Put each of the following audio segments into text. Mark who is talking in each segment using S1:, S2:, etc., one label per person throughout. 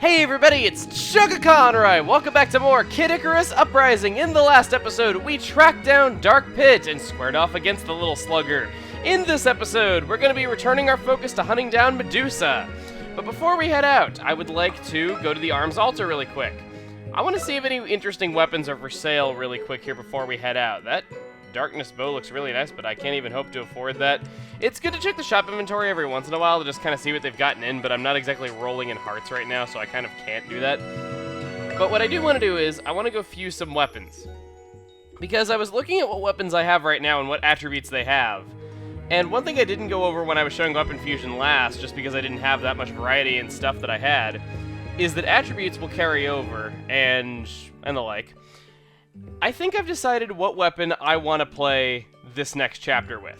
S1: Hey everybody, it's Sugar Conroy! Welcome back to more Kid Icarus Uprising. In the last episode, we tracked down Dark Pit and squared off against the little slugger. In this episode, we're going to be returning our focus to hunting down Medusa. But before we head out, I would like to go to the arms altar really quick. I want to see if any interesting weapons are for sale really quick here before we head out. That darkness bow looks really nice, but I can't even hope to afford that. It's good to check the shop inventory every once in a while to just kind of see what they've gotten in, but I'm not exactly rolling in hearts right now, so I kind of can't do that. But what I do want to do is, I want to go fuse some weapons. Because I was looking at what weapons I have right now and what attributes they have. And one thing I didn't go over when I was showing weapon fusion last, just because I didn't have that much variety and stuff that I had, is that attributes will carry over, and the like. I think I've decided what weapon I want to play this next chapter with.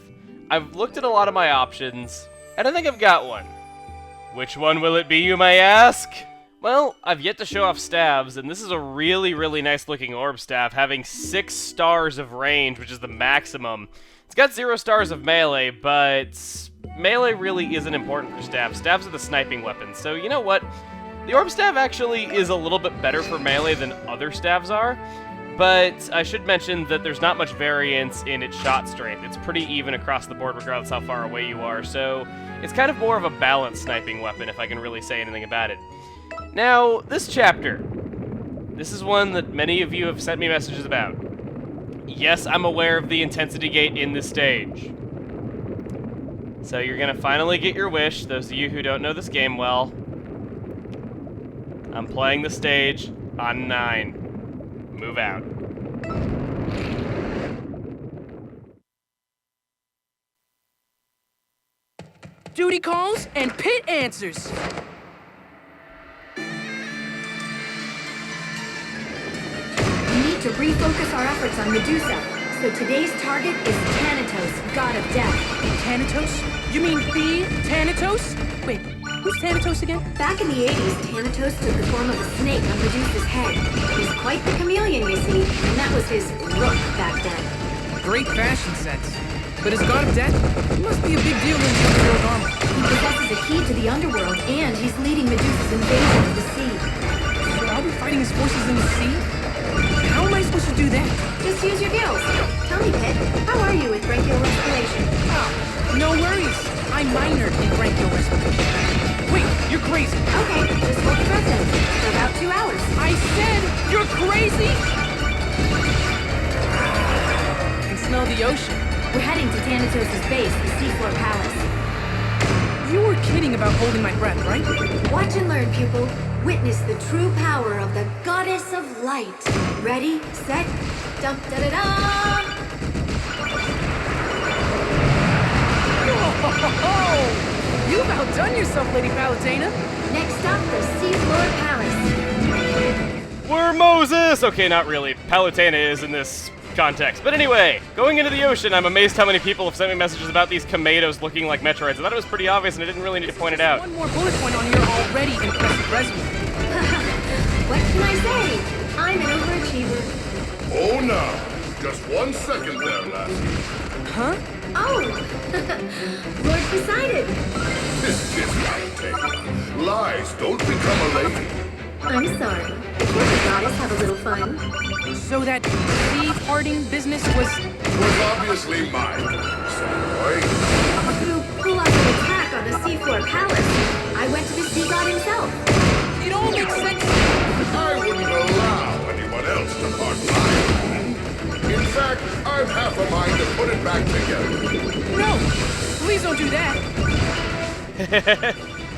S1: I've looked at a lot of my options, and I think I've got one. Which one will it be, you may ask? Well, I've yet to show off stabs, and this is a really, really nice looking orb staff, having 6 stars of range, which is the maximum. It's got 0 stars of melee, but melee really isn't important for stabs. Stabs are the sniping weapons, so you know what? The orb staff actually is a little bit better for melee than other staves are. But I should mention that there's not much variance in its shot strength. It's pretty even across the board regardless how far away you are, so it's kind of more of a balanced sniping weapon if I can really say anything about it. Now, this chapter. This is one that many of you have sent me messages about. Yes, I'm aware of the intensity gate in this stage. So you're gonna finally get your wish, those of you who don't know this game well. I'm playing the stage on 9. Move out.
S2: Duty calls and Pit answers.
S3: We need to refocus our efforts on Medusa. So today's target is Thanatos, god of death.
S2: Thanatos? You mean the Thanatos? Wait, who's Thanatos again?
S3: Back in the 80s, Thanatos took the form of a snake on Medusa's head. He's quite the chameleon, you see, and that was his look back then.
S2: Great fashion sense. But as god of death, he must be a big deal in the underworld armor.
S3: He possesses a key to the underworld, and he's leading Medusa's invasion of the sea.
S2: So I'll be fighting his forces in the sea? How am I supposed to do that?
S3: Just use your gills. Tell me, Pit, how are you with brachial respiration?
S2: Oh, no worries. I minored in brachial respiration. Wait, you're crazy.
S3: Okay, just hold your breath in for about 2 hours.
S2: I said you're crazy! I can smell the ocean.
S3: We're heading to Thanatos' base, the Seafloor Palace.
S2: You were kidding about holding my breath, right?
S3: Watch and learn, pupil. Witness the true power of the Goddess of Light. Ready, set, dum-da-da-da!
S2: Oh, you've outdone yourself, Lady Palatena.
S3: Next up, the Seafloor Palace.
S1: We're Moses! Okay, not really. Palutena is in this context. But anyway, going into the ocean, I'm amazed how many people have sent me messages about these Komodos looking like Metroids. I thought it was pretty obvious and I didn't really need to point it out.
S2: One more bullet point on your already impressive resume.
S3: What can I say? I'm an overachiever.
S4: Oh, no. Just 1 second there, lassie.
S2: Huh?
S3: Oh, Lord Poseidon.
S4: This is Untitled. Lies don't become a lady.
S3: I'm sorry. Can't the goddess have a little fun?
S2: So that sea parting business was...
S4: Was obviously mine. Boy.
S3: To pull off an attack on the Seafloor Palace, I went to the sea god himself.
S2: It all makes sense.
S4: I wouldn't allow anyone else to part mine. In fact, I've half a mind to put it back together.
S2: No, please don't do that.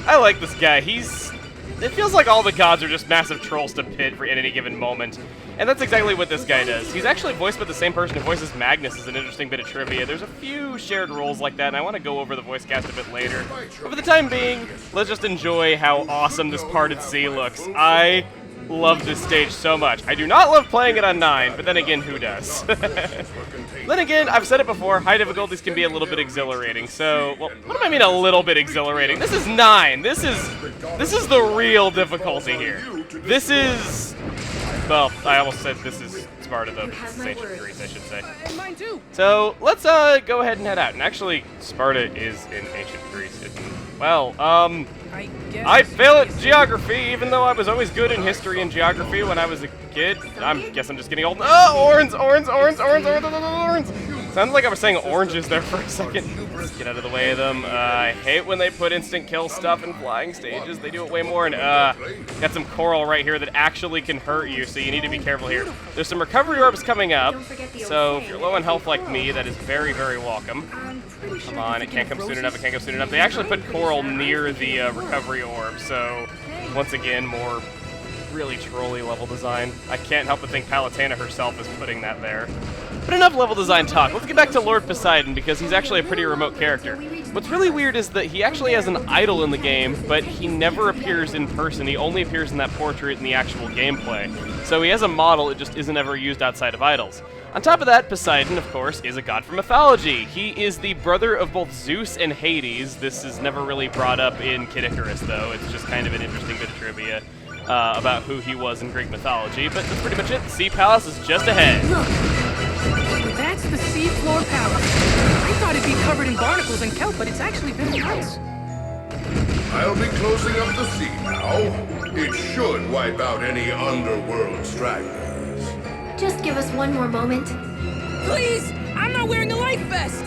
S1: I like this guy. It feels like all the gods are just massive trolls to Pit at any given moment. And that's exactly what this guy does. He's actually voiced by the same person who voices Magnus, is an interesting bit of trivia. There's a few shared roles like that, and I want to go over the voice cast a bit later. But for the time being, let's just enjoy how awesome this parted sea looks. I love this stage so much. I do not love playing it on 9, but then again, who does? Then again, I've said it before, high difficulties can be a little bit exhilarating, so, well, what do I mean a little bit exhilarating? This is 9! This is the real difficulty here. This is... Well, I almost said this is Sparta, though, but this is ancient Greece, I should say.
S2: And mine too.
S1: So, let's go ahead and head out. And actually, Sparta is in ancient Greece. Well,
S2: I guess.
S1: I fail at geography, even though I was always good in history and geography when I was a kid. Guess I'm just getting old. Oh, orange! Sounded like I was saying oranges there for a second. Let's get out of the way of them. I hate when they put instant kill stuff in flying stages. They do it way more. And got some coral right here that actually can hurt you, so you need to be careful here. There's some recovery orbs coming up, so if you're low on health like me, that is very, very welcome. Come on, it can't come soon enough. It can't come soon enough. They actually put coral near the recovery orb, so once again, more really trolly level design. I can't help but think Palutena herself is putting that there. But enough level design talk. Let's get back to Lord Poseidon, because he's actually a pretty remote character. What's really weird is that he actually has an idol in the game, but he never appears in person. He only appears in that portrait in the actual gameplay. So he has a model, it just isn't ever used outside of idols. On top of that, Poseidon, of course, is a god from mythology. He is the brother of both Zeus and Hades. This is never really brought up in Kid Icarus, though. It's just kind of an interesting bit of trivia about who he was in Greek mythology. But that's pretty much it. The Sea Palace is just ahead.
S2: Look, that's the Seafloor Palace. I thought it'd be covered in barnacles and kelp, but it's actually built of ice.
S4: I'll be closing up the sea now. It should wipe out any underworld stragglers.
S3: Just give us one more moment.
S2: Please! I'm not wearing a life vest!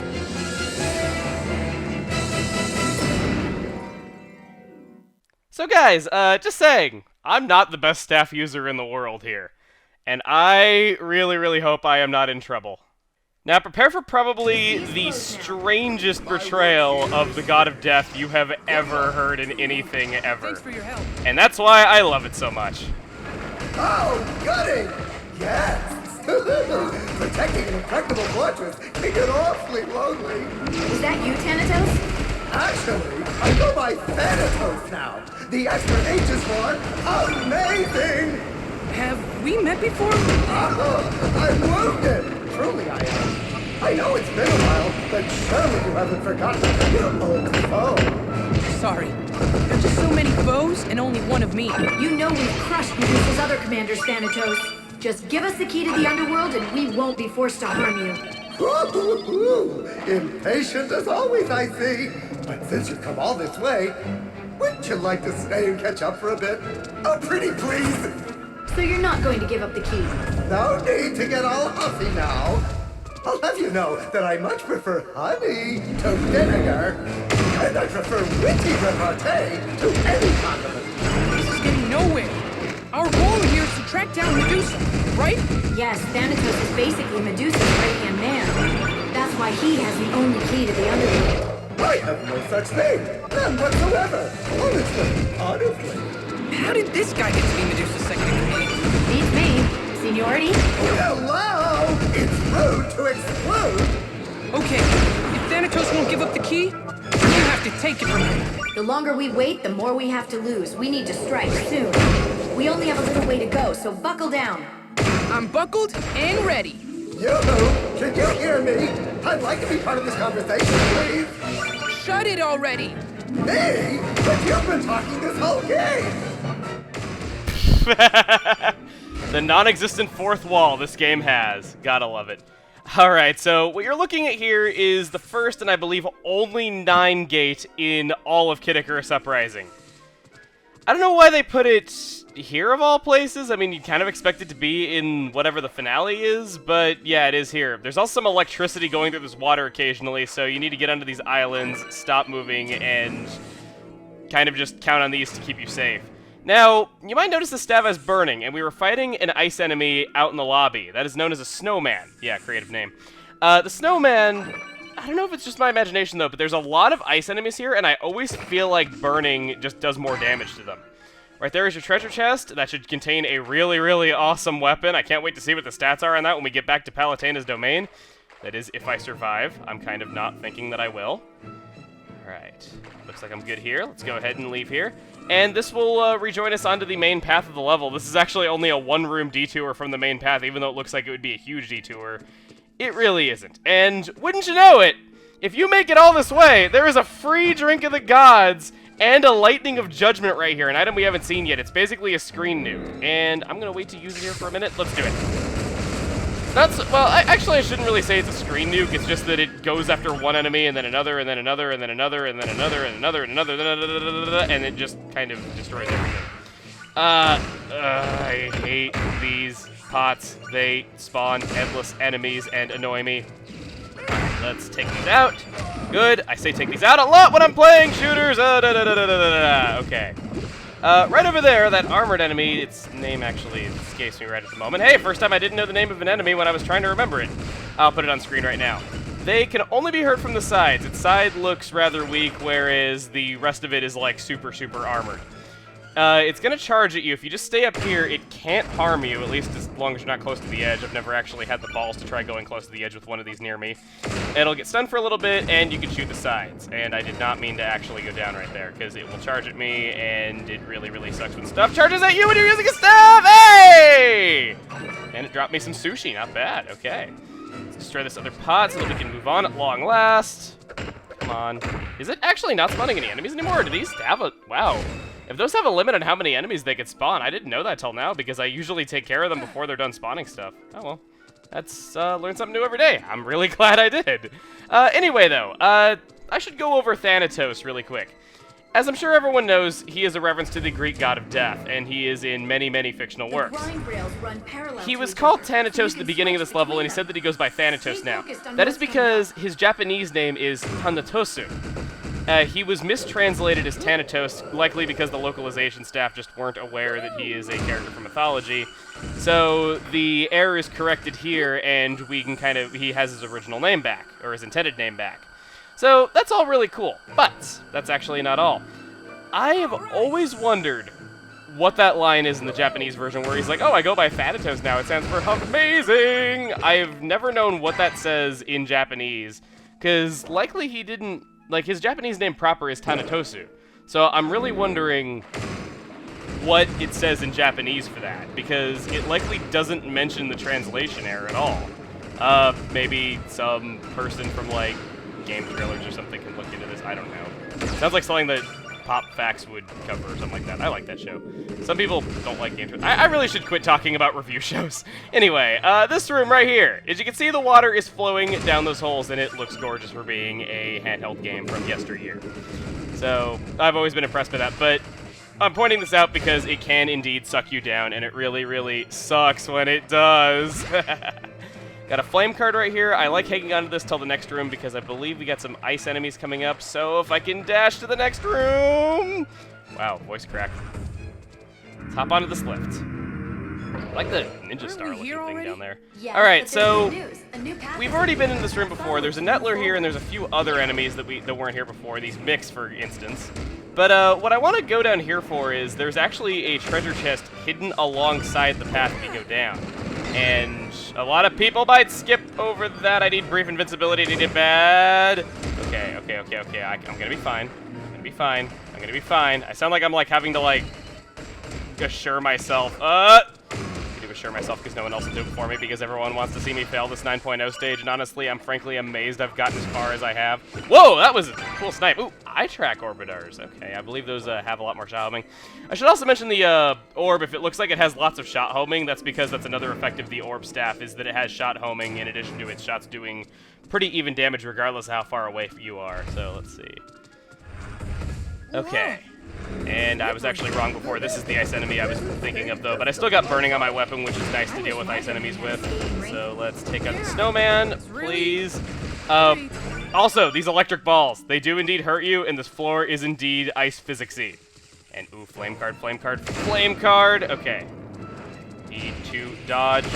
S1: So guys, just saying, I'm not the best staff user in the world here. And I really, really hope I am not in trouble. Now prepare for probably the strangest portrayal of the God of Death you have ever heard in anything ever.
S2: Thanks for your help.
S1: And that's why I love it so much.
S5: Oh, goody! Yes! Protecting an impregnable fortress can get awfully lonely.
S3: Is that you, Thanatos?
S5: Actually, I go by Thanatos now. The extra H is for amazing!
S2: Have we met before?
S5: I'm wounded! Truly I am. I know it's been a while, but surely you haven't forgotten your old foe.
S2: Sorry. There's just so many foes and only one of me.
S3: You know we've crushed Medusa's other commanders, Thanatos. Just give us the key to the underworld and we won't be forced to harm you.
S5: Impatient as always, I see. But since you've come all this way, wouldn't you like to stay and catch up for a bit? Oh, pretty please!
S3: So you're not going to give up the key?
S5: No need to get all huffy now. I'll have you know that I much prefer honey to vinegar. And I prefer witty repartee to any condiment.
S2: This is getting nowhere. Our goal here is to track down Medusa, right?
S3: Yes, Thanatos is basically Medusa's right-hand man. That's why he has the only key to the underworld.
S5: I have no such thing. None whatsoever. Honestly.
S2: How did this guy get to be Medusa's second in command?
S3: Beats me. Seniority?
S5: Hello! It's rude to explode!
S2: Okay, if Thanatos won't give up the key, you have to take it from him.
S3: The longer we wait, the more we have to lose. We need to strike soon. We only have a little way to go, so buckle down.
S2: I'm buckled and ready.
S5: Yoo-hoo! Can you hear me? I'd like to be part of this conversation, please.
S2: Shut it already!
S5: Me? But you've been talking this whole game!
S1: The non-existent fourth wall this game has. Gotta love it. Alright, so what you're looking at here is the first and I believe only 9 gate in all of Kid Icarus Uprising. I don't know why they put it here of all places. I mean, you'd kind of expect it to be in whatever the finale is, but yeah, it is here. There's also some electricity going through this water occasionally, so you need to get onto these islands, stop moving, and kind of just count on these to keep you safe. Now, you might notice the staff is burning, and we were fighting an ice enemy out in the lobby. That is known as a snowman. Yeah, creative name. The snowman, I don't know if it's just my imagination though, but there's a lot of ice enemies here, and I always feel like burning just does more damage to them. Right there is your treasure chest. That should contain a really, really awesome weapon. I can't wait to see what the stats are on that when we get back to Palutena's domain. That is, if I survive. I'm kind of not thinking that I will. Alright. Looks like I'm good here. Let's go ahead and leave here. And this will rejoin us onto the main path of the level. This is actually only a one-room detour from the main path, even though it looks like it would be a huge detour. It really isn't. And wouldn't you know it, if you make it all this way, there is a free drink of the gods and a lightning of judgment right here, an item we haven't seen yet. It's basically a screen nuke. And I'm going to wait to use it here for a minute. Let's do it. Well, actually, I shouldn't really say it's a screen nuke. It's just that it goes after one enemy and then another and then another and then another and then another and another and another, and it just kind of destroys everything. I hate these pots. They spawn endless enemies and annoy me. Let's take these out. Good. I say take these out a lot when I'm playing shooters. Okay. Right over there, that armored enemy, its name actually escapes me right at the moment. Hey, first time I didn't know the name of an enemy when I was trying to remember it. I'll put it on screen right now. They can only be hurt from the sides. Its side looks rather weak, whereas the rest of it is like super armored. It's gonna charge at you. If you just stay up here, it can't harm you, at least as long as you're not close to the edge. I've never actually had the balls to try going close to the edge with one of these near me. It'll get stunned for a little bit, and you can shoot the sides. And I did not mean to actually go down right there, because it will charge at me, and it really sucks when stuff charges at you when you're using a staff! Hey! And it dropped me some sushi, not bad. Okay. Let's destroy this other pot so that we can move on at long last. Come on. Is it actually not spawning any enemies anymore, or do these have a... Wow. If those have a limit on how many enemies they can spawn, I didn't know that till now because I usually take care of them before they're done spawning stuff. Oh well, that's learn something new every day. I'm really glad I did. Anyway though, I should go over Thanatos really quick. As I'm sure everyone knows, he is a reference to the Greek god of death, and he is in many fictional works. He was called Thanatos at the beginning of this level, and he said that he goes by Thanatos now. That is because his Japanese name is Thanatosu. He was mistranslated as Thanatos, likely because the localization staff just weren't aware that he is a character from mythology. So the error is corrected here, and we can he has his original name back, or his intended name back. So that's all really cool, but that's actually not all. I have always wondered what that line is in the Japanese version where he's like, oh, I go by Thanatos now, it stands for amazing! I've never known what that says in Japanese, because likely he didn't... Like, his Japanese name proper is Thanatosu. So I'm really wondering what it says in Japanese for that, because it likely doesn't mention the translation error at all. Maybe some person from, like, Game Trailers or something can look into this. I don't know. Sounds like something that Pop Facts would cover or something like that. I like that show. Some people don't like Game Trailers. I really should quit talking about review shows. Anyway, this room right here. As you can see, the water is flowing down those holes, and it looks gorgeous for being a handheld game from yesteryear. So, I've always been impressed by that, but I'm pointing this out because it can indeed suck you down, and it really sucks when it does. Got a flame card right here. I like hanging on to this till the next room because I believe we got some ice enemies coming up, so if I can dash to the next room... Wow, voice crack. Let's hop onto this lift. I like the ninja star looking thing down there.
S3: Yes,
S1: Alright, so
S3: we've
S1: we've already been in this room before. There's a Nettler here, and there's a few other enemies that weren't here before, these Mix, for instance. But what I want to go down here for is there's actually a treasure chest hidden alongside the path we go down. And a lot of people might skip over that. I need brief invincibility to get bad. Okay. I'm gonna be fine. I'm gonna be fine. I sound like I'm like having to like assure myself. I need to assure myself because no one else will do it for me because everyone wants to see me fail this 9.0 stage. And honestly, I'm frankly amazed I've gotten as far as I have. Whoa, that was a cool snipe. Ooh, eye track orbitars. Okay, I believe those have a lot more shot homing. I should also mention the orb. If it looks like it has lots of shot homing, that's because that's another effect of the orb staff, is that it has shot homing in addition to its shots doing pretty even damage regardless of how far away you are. So let's see. Okay. And I was actually wrong before. This is the ice enemy I was thinking of, though. But I still got burning on my weapon, which is nice to deal with ice enemies with. So let's take out the snowman, please. Also, these electric balls, they do indeed hurt you, and this floor is indeed ice physicsy. And, ooh, flame card. Okay. Need to dodge.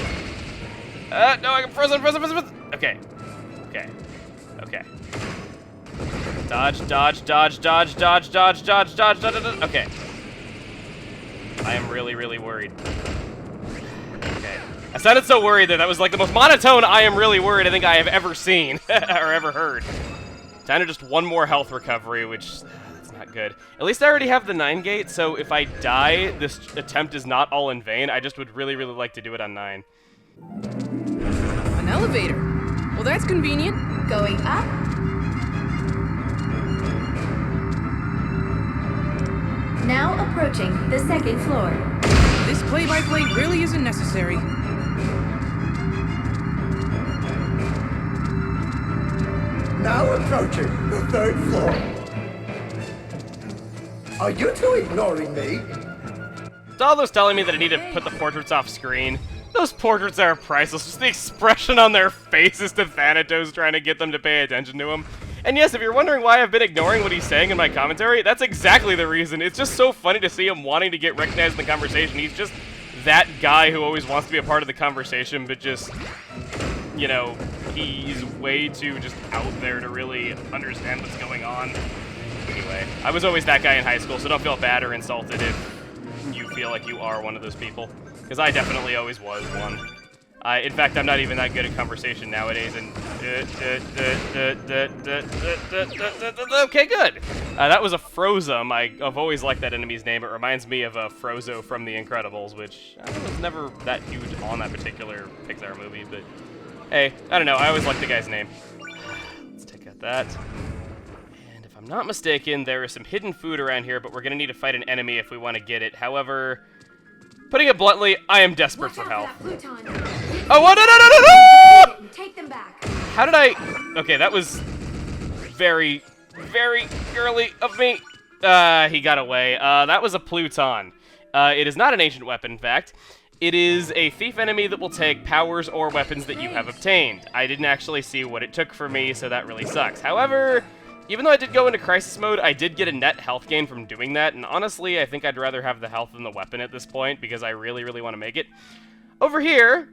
S1: No, I'm frozen. Okay. Dodge. Okay. I am really worried. Okay. I sounded so worried there. That was like the most monotone I am really worried I think I have ever seen or ever heard. Down to just one more health recovery, which that's not good. At least I already have the 9 gate, so if I die, this attempt is not all in vain. I just would really like to do it on 9.
S2: An elevator. Well, that's convenient.
S3: Going up. Now approaching the 2nd floor.
S2: This play-by-play really isn't necessary.
S5: Now approaching the 3rd floor. Are you two ignoring me?
S1: Daldo's telling me that I need to put the portraits off screen. Those portraits are priceless. Just the expression on their faces to Thanatos trying to get them to pay attention to him. And yes, if you're wondering why I've been ignoring what he's saying in my commentary, that's exactly the reason. It's just so funny to see him wanting to get recognized in the conversation. He's just that guy who always wants to be a part of the conversation, but just, you know, he's way too just out there to really understand what's going on. Anyway, I was always that guy in high school, so don't feel bad or insulted if you feel like you are one of those people. Because I definitely always was one. In fact, I'm not even that good at conversation nowadays, and... Okay, good! That was a Frozum. I've always liked that enemy's name. It reminds me of Frozo from The Incredibles, which I was never that huge on that particular Pixar movie, but... Hey, I don't know, I always liked the guy's name. Let's take out that. And if I'm not mistaken, there is some hidden food around here, but we're gonna need to fight an enemy if we want to get it. However... Putting it bluntly, I am desperate for health. Oh, what? No!
S3: Take them back.
S1: How did I... Okay, that was very, very early of me. He got away. That was a Pluton. It is not an ancient weapon, in fact. It is a thief enemy that will take powers or weapons that you have obtained. I didn't actually see what it took for me, so that really sucks. However... Even though I did go into crisis mode, I did get a net health gain from doing that, and honestly, I think I'd rather have the health than the weapon at this point, because I really, really want to make it. Over here,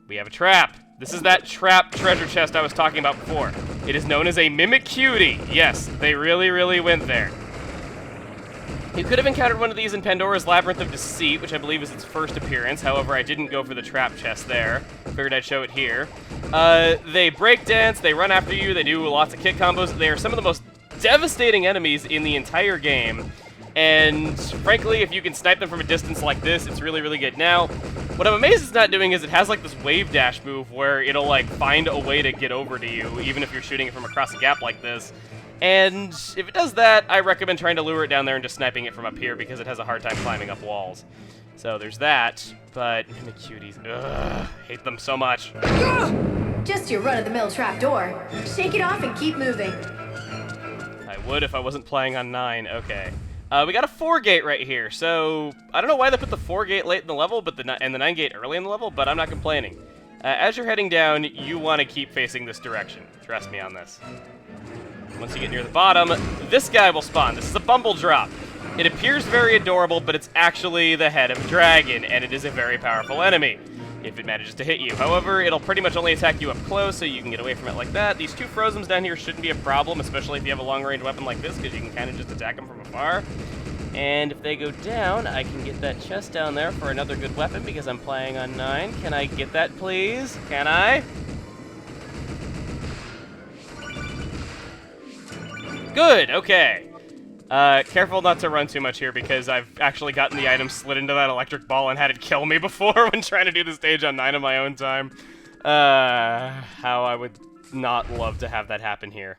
S1: we have a trap. This is that trap treasure chest I was talking about before. It is known as a Mimic Cutie. Yes, they really, really went there. You could have encountered one of these in Pandora's Labyrinth of Deceit, which I believe is its first appearance. However, I didn't go for the trap chest there. Figured I'd show it here. They break dance, they run after you, they do lots of kick combos. They are some of the most devastating enemies in the entire game. And frankly, if you can snipe them from a distance like this, it's really, really good. Now, what I'm amazed it's not doing is it has like this wave dash move where it'll like find a way to get over to you, even if you're shooting it from across a gap like this. And if it does that, I recommend trying to lure it down there and just sniping it from up here because it has a hard time climbing up walls. So there's that, but Mimic Cuties, ugh, hate them so much.
S3: Just your run-of-the-mill trapdoor. Shake it off and keep moving.
S1: I would if I wasn't playing on 9, okay. We got a 4 gate right here, so I don't know why they put the 4 gate late in the level and the 9 gate early in the level, but I'm not complaining. As you're heading down, you want to keep facing this direction. Trust me on this. Once you get near the bottom, this guy will spawn. This is a Bumble Drop. It appears very adorable, but it's actually the head of a dragon, and it is a very powerful enemy, if it manages to hit you. However, it'll pretty much only attack you up close, so you can get away from it like that. These 2 Frozums down here shouldn't be a problem, especially if you have a long-range weapon like this, because you can kind of just attack them from afar. And if they go down, I can get that chest down there for another good weapon, because I'm playing on 9. Can I get that, please? Can I? Good, okay. Careful not to run too much here because I've actually gotten the item slid into that electric ball and had it kill me before when trying to do the stage on 9 on my own time. How I would not love to have that happen here.